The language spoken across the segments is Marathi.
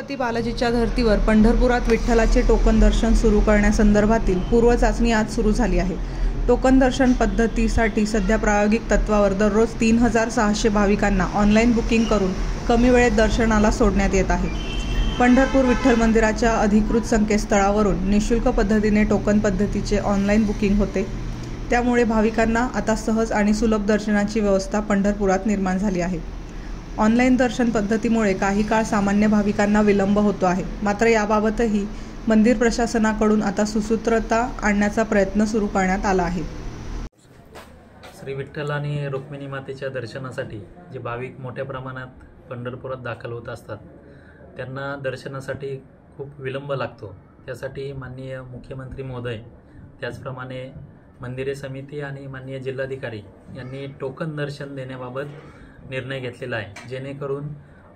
छत्रपती बालाजीच्या धर्तीवर पंढरपुरात विठ्ठलाचे टोकन दर्शन सुरू करण्यासंदर्भातील पूर्व चाचणी आज सुरू झाली आहे। टोकन दर्शन पद्धतीसाठी सध्या प्रायोगिक तत्वावर दररोज 3600 भाविकांना ऑनलाईन बुकिंग करून कमी वेळेत दर्शनाला सोडण्यात येत आहे। पंढरपूर विठ्ठल मंदिराच्या अधिकृत संकेतस्थळावरून निःशुल्क पद्धतीने टोकन पद्धतीचे ऑनलाईन बुकिंग होते। त्यामुळे भाविकांना आता सहज आणि सुलभ दर्शनाची व्यवस्था पंढरपुरात निर्माण झाली आहे। ऑनलाईन दर्शन पद्धतीमुळे काही काळ सामान्य भाविकांना विलंब होतो आहे, मात्र याबाबतही मंदिर प्रशासनाकडून आता सुसूत्रता आणण्याचा प्रयत्न सुरू करण्यात आला आहे। श्री विठ्ठल आणि रुक्मिणी मातेच्या दर्शनासाठी जे भाविक मोठ्या प्रमाणात पंढरपुरात दाखल होत असतात त्यांना दर्शनासाठी खूप विलंब लागतो। त्यासाठी माननीय मुख्यमंत्री महोदय, त्याचप्रमाणे मंदिरे समिती आणि माननीय जिल्हाधिकारी यांनी टोकन दर्शन देण्याबाबत निर्णय घेतलेला आहे, जेणेकरून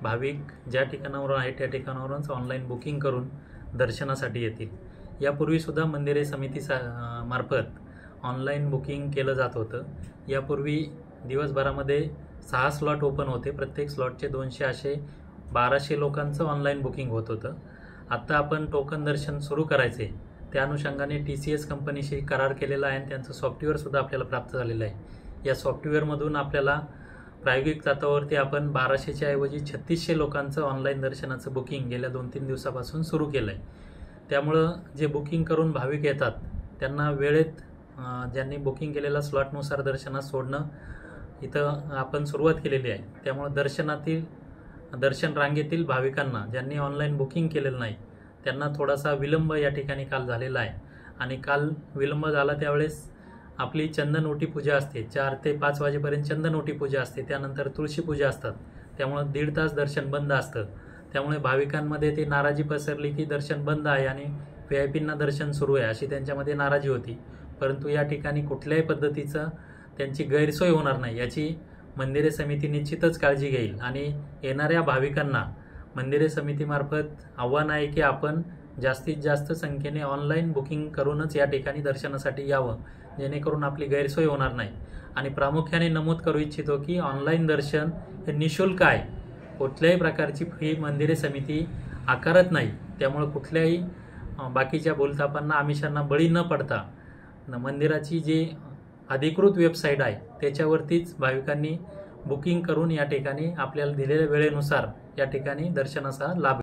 भाविक ज्या ठिकाणावर आहे त्या ठिकाणावरूनच ऑनलाईन बुकिंग करून दर्शनासाठी येतील। यापूर्वीसुद्धा मंदिरे समिती मार्फत ऑनलाईन बुकिंग केलं जात होतं। यापूर्वी दिवसभरामध्ये 6 स्लॉट ओपन होते, प्रत्येक स्लॉटचे 200 असे 1200 लोकांचं ऑनलाईन बुकिंग होत होतं। आत्ता आपण टोकन दर्शन सुरू करायचे, त्या अनुषंगाने TCS कंपनीशी करार केलेला आहे आणि त्यांचं सॉफ्टवेअरसुद्धा आपल्याला प्राप्त झालेलं आहे। या सॉफ्टवेअरमधून आपल्याला प्रायोगिक तत्वावरती आपण 1200च्या ऐवजी 3600 लोकांचं ऑनलाईन दर्शनाचं बुकिंग गेल्या 2-3 दिवसापासून सुरू केलं आहे। त्यामुळं जे बुकिंग करून भाविक येतात त्यांना वेळेत ज्यांनी बुकिंग केलेल्या स्लॉटनुसार दर्शनास सोडणं इथं आपण सुरुवात केलेली आहे। त्यामुळं दर्शन रांगेतील भाविकांना ज्यांनी ऑनलाईन बुकिंग केलेलं नाही त्यांना थोडासा विलंब या ठिकाणी काल झालेला आहे। आणि काल विलंब झाला त्यावेळेस आपली चंदन ओटी पूजा असते, 4 ते 5 वाजेपर्यंत चंदन ओटी पूजा असते, त्यानंतर तुळशी पूजा असतात, त्यामुळे 1.5 तास दर्शन बंद असतं। त्यामुळे भाविकांमध्ये ती नाराजी पसरली की दर्शन बंद आहे आणि VIP दर्शन सुरू आहे अशी त्यांच्यामध्ये नाराजी होती। परंतु या ठिकाणी कुठल्याही पद्धतीचं त्यांची गैरसोय होणार नाही याची मंदिरे समिती निश्चितच काळजी घेईल आणि येणाऱ्या भाविकांना मंदिरे समितीमार्फत आव्हान आहे की आपण जास्तीत जास्त संख्येने ऑनलाईन बुकिंग करूनच या ठिकाणी दर्शनासाठी यावं, जेणेकरून आपली गैरसोय होणार नाही। आणि प्रामुख्याने नमूद करू इच्छितो की ऑनलाईन दर्शन हे निःशुल्क आहे, कुठल्याही प्रकारची फी मंदिरे समिती आकारत नाही। त्यामुळे कुठल्याही बाकीच्या बोलतापांना आमिषांना बळी न पडता मंदिराची जी अधिकृत वेबसाईट आहे त्याच्यावरतीच भाविकांनी बुकिंग करून या ठिकाणी आपल्याला दिलेल्या वेळेनुसार या ठिकाणी दर्शनाचा लाभ